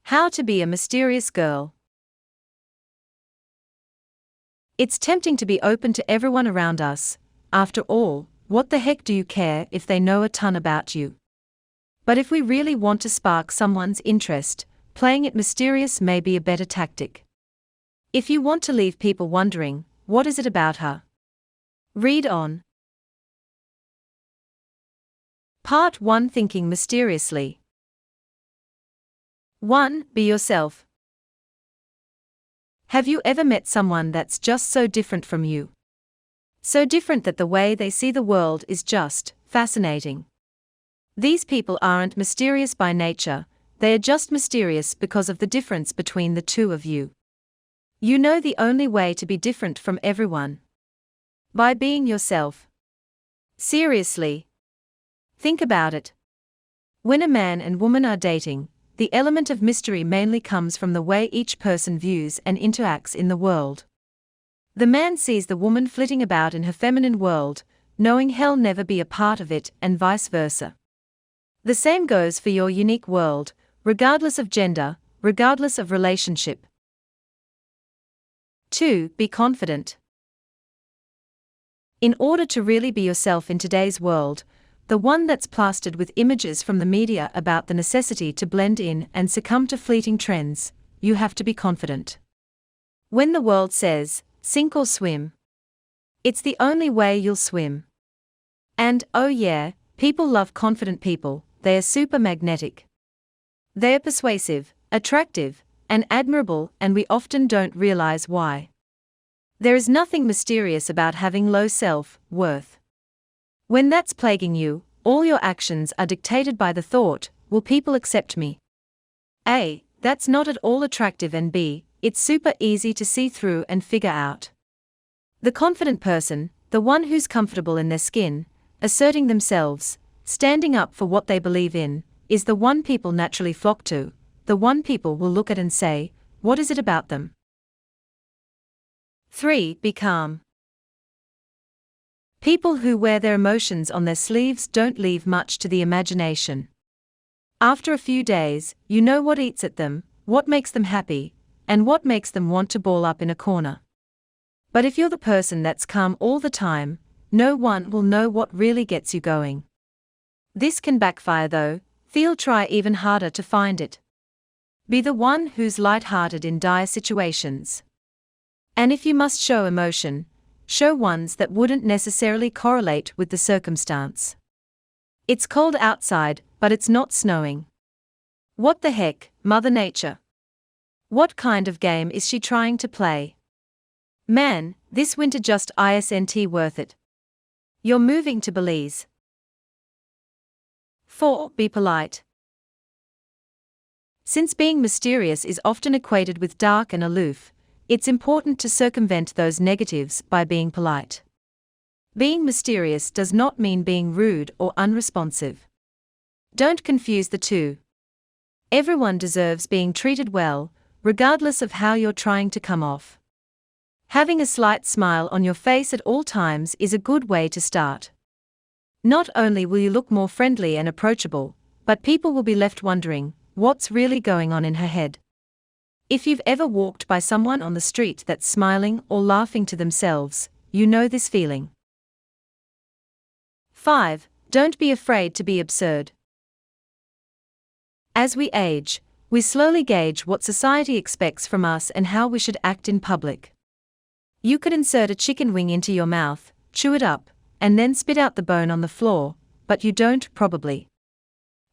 How to be a mysterious girl. It's tempting to be open to everyone around us. After all, what the heck do you care if they know a ton about you? But if we really want to spark someone's interest, playing it mysterious may be a better tactic. If you want to leave people wondering, what is it about her? Read on. Part 1, Thinking Mysteriously. 1. Be yourself. Have you ever met someone that's just so different from you? So different that the way they see the world is just fascinating. These people aren't mysterious by nature, they are just mysterious because of the difference between the two of you. You know the only way to be different from everyone? By being yourself. Seriously. Think about it. When a man and woman are dating, the element of mystery mainly comes from the way each person views and interacts in the world. The man sees the woman flitting about in her feminine world, knowing he'll never be a part of it, and vice versa. The same goes for your unique world, regardless of gender, regardless of relationship. 2. Be confident. In order to really be yourself in today's world, the one that's plastered with images from the media about the necessity to blend in and succumb to fleeting trends, you have to be confident. When the world says, sink or swim, it's the only way you'll swim. And, oh yeah, people love confident people, they are super magnetic. They are persuasive, attractive, and admirable, and we often don't realize why. There is nothing mysterious about having low self-worth. When that's plaguing you, all your actions are dictated by the thought, will people accept me? A. That's not at all attractive, and B. It's super easy to see through and figure out. The confident person, the one who's comfortable in their skin, asserting themselves, standing up for what they believe in, is the one people naturally flock to, the one people will look at and say, what is it about them? 3. Be calm. People who wear their emotions on their sleeves don't leave much to the imagination. After a few days, you know what eats at them, what makes them happy, and what makes them want to ball up in a corner. But if you're the person that's calm all the time, no one will know what really gets you going. This can backfire though, they'll try even harder to find it. Be the one who's light-hearted in dire situations. And if you must show emotion, show ones that wouldn't necessarily correlate with the circumstance. It's cold outside, but it's not snowing. What the heck, Mother Nature? What kind of game is she trying to play? Man, this winter just isn't worth it. You're moving to Belize. 4. Be polite. Since being mysterious is often equated with dark and aloof, it's important to circumvent those negatives by being polite. Being mysterious does not mean being rude or unresponsive. Don't confuse the two. Everyone deserves being treated well, regardless of how you're trying to come off. Having a slight smile on your face at all times is a good way to start. Not only will you look more friendly and approachable, but people will be left wondering, what's really going on in her head? If you've ever walked by someone on the street that's smiling or laughing to themselves, you know this feeling. 5. Don't be afraid to be absurd. As we age, we slowly gauge what society expects from us and how we should act in public. You could insert a chicken wing into your mouth, chew it up, and then spit out the bone on the floor, but you don't probably.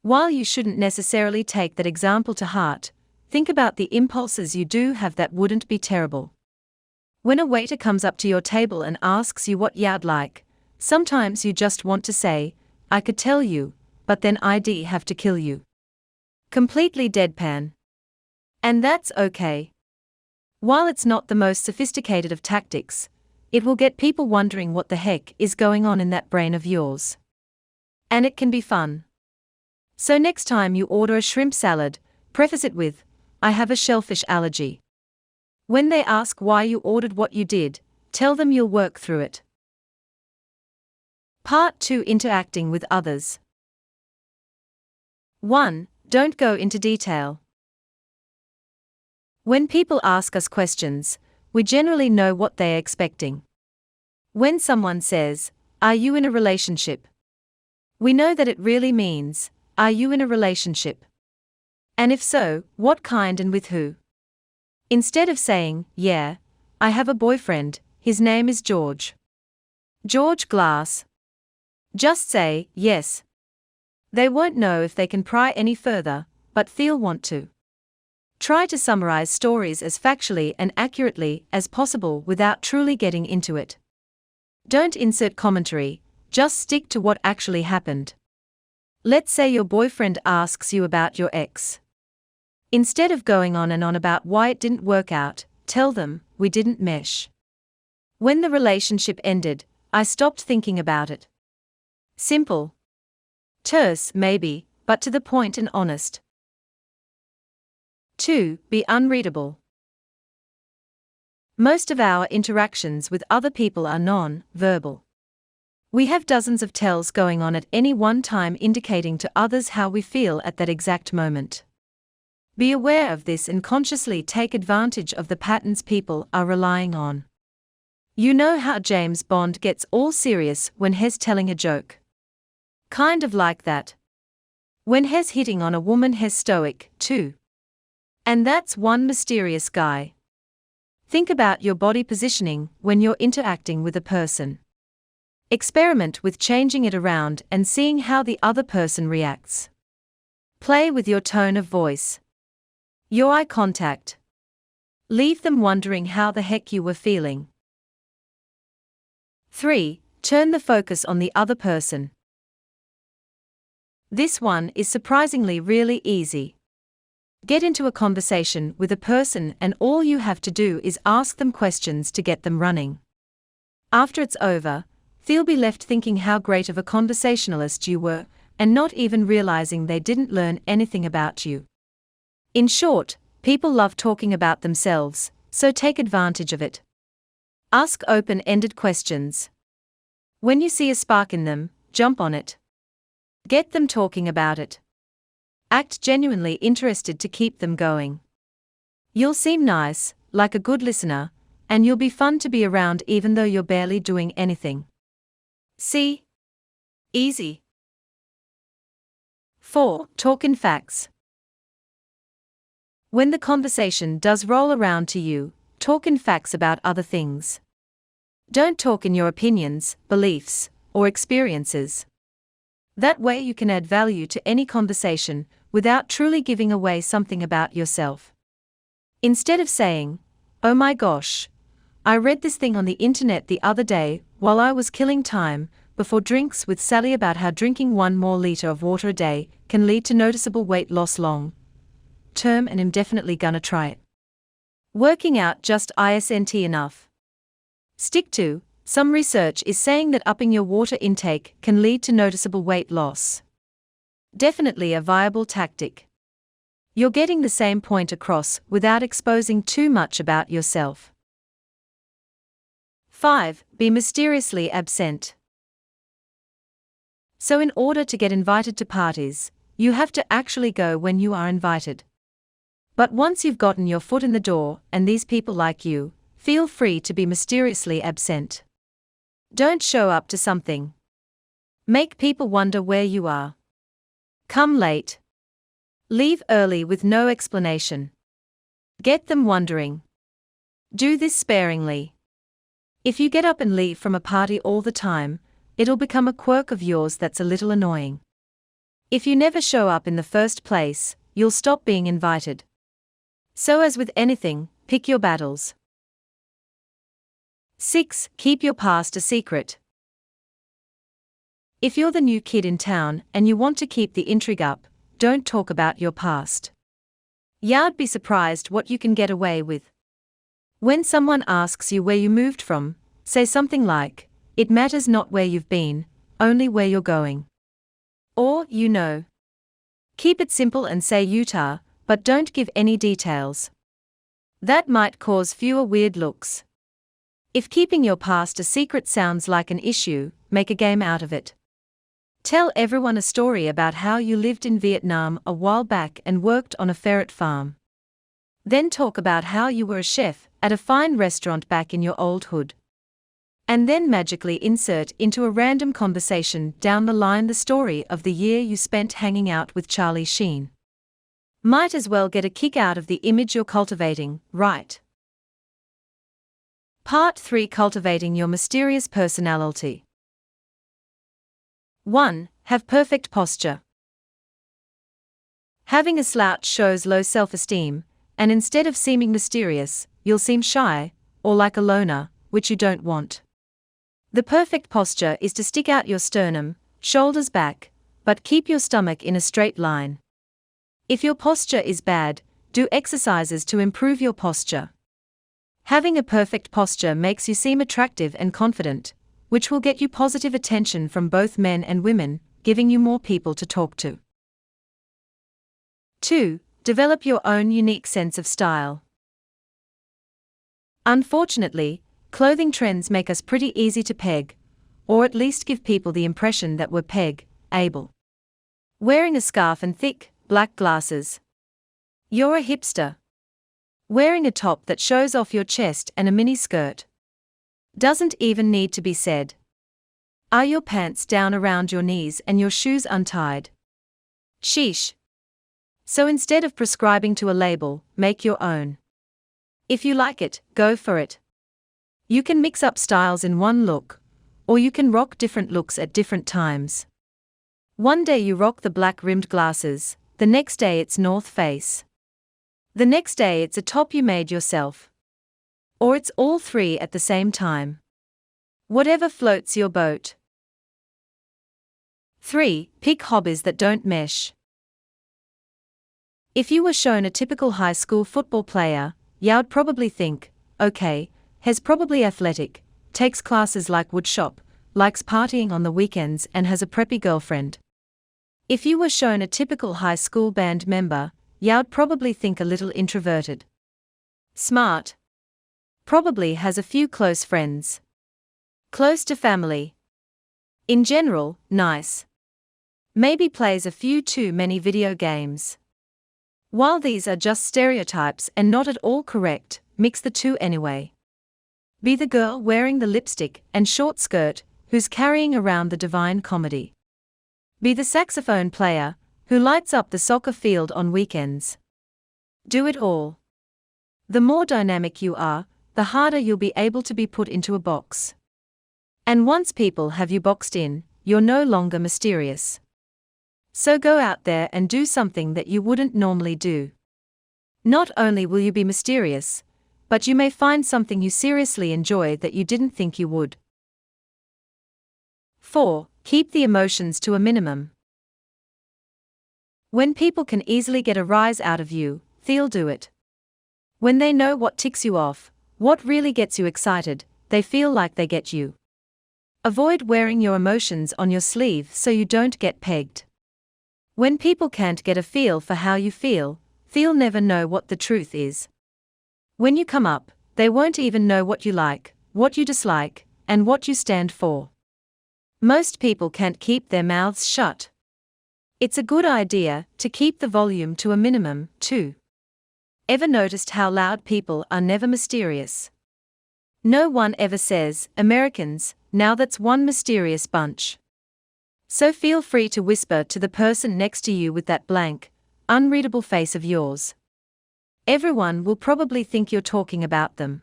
While you shouldn't necessarily take that example to heart, think about the impulses you do have that wouldn't be terrible. When a waiter comes up to your table and asks you what you'd like, sometimes you just want to say, I could tell you, but then I'd have to kill you. Completely deadpan. And that's okay. While it's not the most sophisticated of tactics, it will get people wondering what the heck is going on in that brain of yours. And it can be fun. So next time you order a shrimp salad, preface it with, I have a shellfish allergy. When they ask why you ordered what you did, tell them you'll work through it. Part 2. Interacting with others. 1. Don't go into detail. When people ask us questions, we generally know what they're expecting. When someone says, "Are you in a relationship?" we know that it really means, "Are you in a relationship? And if so, what kind and with who?" Instead of saying, "Yeah, I have a boyfriend, his name is George. George Glass." Just say, "Yes." They won't know if they can pry any further, but feel want to. Try to summarize stories as factually and accurately as possible without truly getting into it. Don't insert commentary, just stick to what actually happened. Let's say your boyfriend asks you about your ex. Instead of going on and on about why it didn't work out, tell them, "We didn't mesh. When the relationship ended, I stopped thinking about it." Simple. Terse, maybe, but to the point and honest. 2. Be unreadable. Most of our interactions with other people are non-verbal. We have dozens of tells going on at any one time indicating to others how we feel at that exact moment. Be aware of this and consciously take advantage of the patterns people are relying on. You know how James Bond gets all serious when he's telling a joke. Kind of like that. When he's hitting on a woman, he's stoic, too. And that's one mysterious guy. Think about your body positioning when you're interacting with a person. Experiment with changing it around and seeing how the other person reacts. Play with your tone of voice. Your eye contact. Leave them wondering how the heck you were feeling. 3. Turn the focus on the other person. This one is surprisingly really easy. Get into a conversation with a person and all you have to do is ask them questions to get them running. After it's over, they'll be left thinking how great of a conversationalist you were, and not even realizing they didn't learn anything about you. In short, people love talking about themselves, so take advantage of it. Ask open-ended questions. When you see a spark in them, jump on it. Get them talking about it. Act genuinely interested to keep them going. You'll seem nice, like a good listener, and you'll be fun to be around even though you're barely doing anything. See? Easy. 4. Talk in facts. When the conversation does roll around to you, talk in facts about other things. Don't talk in your opinions, beliefs, or experiences. That way you can add value to any conversation without truly giving away something about yourself. Instead of saying, "Oh my gosh, I read this thing on the internet the other day while I was killing time before drinks with Sally about how drinking 1 more liter of water a day can lead to noticeable weight loss long term and I'm definitely gonna try it. Working out just isn't enough. Stick to, some research is saying that upping your water intake can lead to noticeable weight loss. Definitely a viable tactic. You're getting the same point across without exposing too much about yourself. 5. Be mysteriously absent. So in order to get invited to parties, you have to actually go when you are invited. But once you've gotten your foot in the door and these people like you, feel free to be mysteriously absent. Don't show up to something. Make people wonder where you are. Come late. Leave early with no explanation. Get them wondering. Do this sparingly. If you get up and leave from a party all the time, it'll become a quirk of yours that's a little annoying. If you never show up in the first place, you'll stop being invited. So as with anything, pick your battles. 6. Keep your past a secret. If you're the new kid in town and you want to keep the intrigue up, don't talk about your past. You'd be surprised what you can get away with. When someone asks you where you moved from, say something like, "It matters not where you've been, only where you're going." Or, you know. Keep it simple and say Utah, but don't give any details. That might cause fewer weird looks. If keeping your past a secret sounds like an issue, make a game out of it. Tell everyone a story about how you lived in Vietnam a while back and worked on a ferret farm. Then talk about how you were a chef at a fine restaurant back in your old hood. And then magically insert into a random conversation down the line the story of the year you spent hanging out with Charlie Sheen. Might as well get a kick out of the image you're cultivating, right? Part 3: Cultivating your mysterious personality. 1. Have perfect posture. Having a slouch shows low self-esteem, and instead of seeming mysterious, you'll seem shy, or like a loner, which you don't want. The perfect posture is to stick out your sternum, shoulders back, but keep your stomach in a straight line. If your posture is bad, do exercises to improve your posture. Having a perfect posture makes you seem attractive and confident, which will get you positive attention from both men and women, giving you more people to talk to. 2. Develop your own unique sense of style. Unfortunately, clothing trends make us pretty easy to peg, or at least give people the impression that we're peg-able. Wearing a scarf and thick, black glasses. You're a hipster. Wearing a top that shows off your chest and a mini skirt. Doesn't even need to be said. Are your pants down around your knees and your shoes untied? Sheesh. So instead of prescribing to a label, make your own. If you like it, go for it. You can mix up styles in one look, or you can rock different looks at different times. One day you rock the black-rimmed glasses, the next day it's North Face. The next day it's a top you made yourself. Or it's all three at the same time. Whatever floats your boat. 3. Pick hobbies that don't mesh. If you were shown a typical high school football player, you'd probably think, okay, he's probably athletic, takes classes like woodshop, likes partying on the weekends and has a preppy girlfriend. If you were shown a typical high school band member, you'd probably think a little introverted. Smart. Probably has a few close friends. Close to family. In general, nice. Maybe plays a few too many video games. While these are just stereotypes and not at all correct, mix the two anyway. Be the girl wearing the lipstick and short skirt who's carrying around the Divine Comedy. Be the saxophone player who lights up the soccer field on weekends. Do it all. The more dynamic you are, the harder you'll be able to be put into a box. And once people have you boxed in, you're no longer mysterious. So go out there and do something that you wouldn't normally do. Not only will you be mysterious, but you may find something you seriously enjoy that you didn't think you would. 4. Keep the emotions to a minimum. When people can easily get a rise out of you, they'll do it. When they know what ticks you off, what really gets you excited, they feel like they get you. Avoid wearing your emotions on your sleeve so you don't get pegged. When people can't get a feel for how you feel, they'll never know what the truth is. When you come up, they won't even know what you like, what you dislike, and what you stand for. Most people can't keep their mouths shut. It's a good idea to keep the volume to a minimum, too. Ever noticed how loud people are never mysterious? No one ever says, Americans, now that's one mysterious bunch. So feel free to whisper to the person next to you with that blank, unreadable face of yours. Everyone will probably think you're talking about them.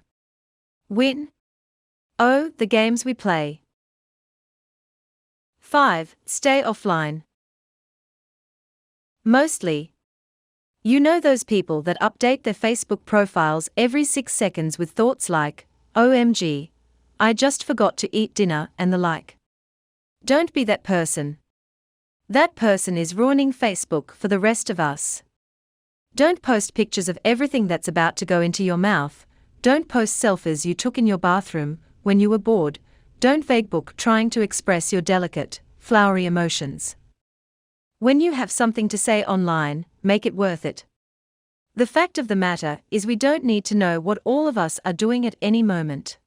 Win? Oh, the games we play. 5. Stay offline. Mostly. You know those people that update their Facebook profiles every 6 seconds with thoughts like, OMG, I just forgot to eat dinner and the like. Don't be that person. That person is ruining Facebook for the rest of us. Don't post pictures of everything that's about to go into your mouth. Don't post selfies you took in your bathroom when you were bored. Don't vaguebook trying to express your delicate, flowery emotions. When you have something to say online, make it worth it. The fact of the matter is we don't need to know what all of us are doing at any moment.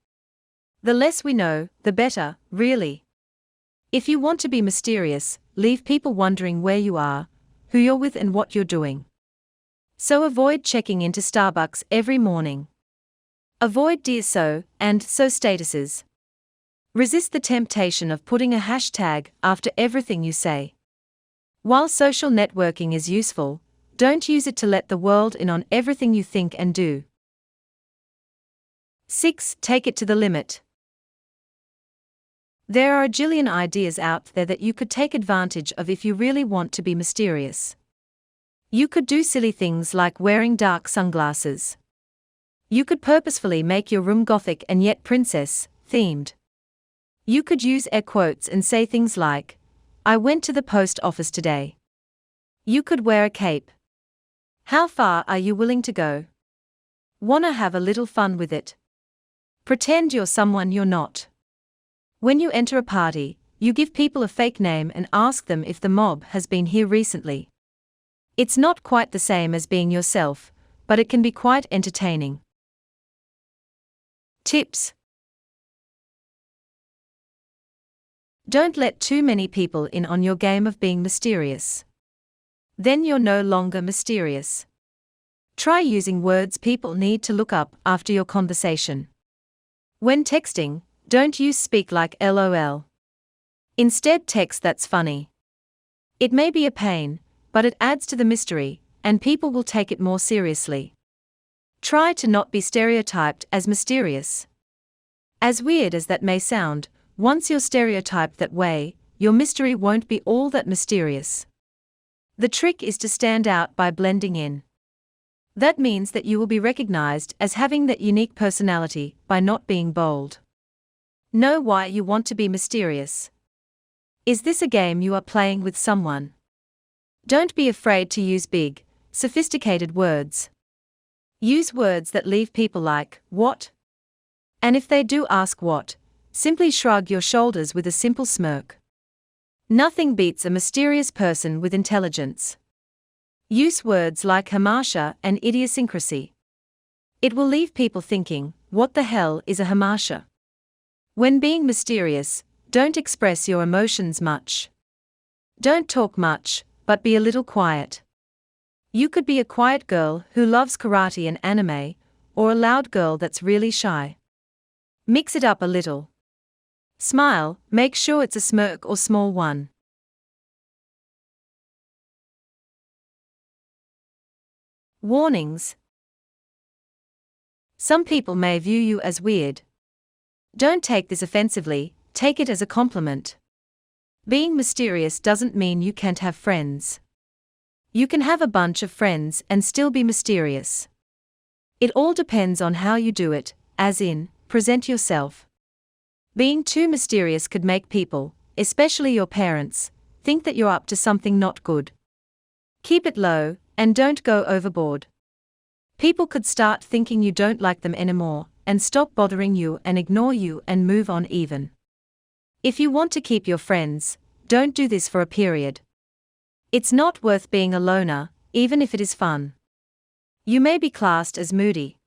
The less we know, the better, really. If you want to be mysterious, leave people wondering where you are, who you're with and what you're doing. So avoid checking into Starbucks every morning. Avoid dear so and so statuses. Resist the temptation of putting a hashtag after everything you say. While social networking is useful, don't use it to let the world in on everything you think and do. 6. Take it to the limit. There are a jillion ideas out there that you could take advantage of if you really want to be mysterious. You could do silly things like wearing dark sunglasses. You could purposefully make your room gothic and yet princess-themed. You could use air quotes and say things like, "I went to the post office today." You could wear a cape. How far are you willing to go? Wanna have a little fun with it? Pretend you're someone you're not. When you enter a party, you give people a fake name and ask them if the mob has been here recently. It's not quite the same as being yourself, but it can be quite entertaining. Tips. Don't let too many people in on your game of being mysterious. Then you're no longer mysterious. Try using words people need to look up after your conversation. When texting, don't use speak like LOL. Instead, text that's funny. It may be a pain, but it adds to the mystery, and people will take it more seriously. Try to not be stereotyped as mysterious. As weird as that may sound, once you're stereotyped that way, your mystery won't be all that mysterious. The trick is to stand out by blending in. That means that you will be recognized as having that unique personality by not being bold. Know why you want to be mysterious. Is this a game you are playing with someone? Don't be afraid to use big, sophisticated words. Use words that leave people like, "What?" And if they do ask what, simply shrug your shoulders with a simple smirk. Nothing beats a mysterious person with intelligence. Use words like hamasha and idiosyncrasy. It will leave people thinking, what the hell is a hamasha? When being mysterious, don't express your emotions much. Don't talk much, but be a little quiet. You could be a quiet girl who loves karate and anime, or a loud girl that's really shy. Mix it up a little. Smile, make sure it's a smirk or small one. Warnings. Some people may view you as weird. Don't take this offensively, take it as a compliment. Being mysterious doesn't mean you can't have friends. You can have a bunch of friends and still be mysterious. It all depends on how you do it, as in, present yourself. Being too mysterious could make people, especially your parents, think that you're up to something not good. Keep it low, and don't go overboard. People could start thinking you don't like them anymore, and stop bothering you and ignore you and move on even. If you want to keep your friends, don't do this for a period. It's not worth being a loner, even if it is fun. You may be classed as moody.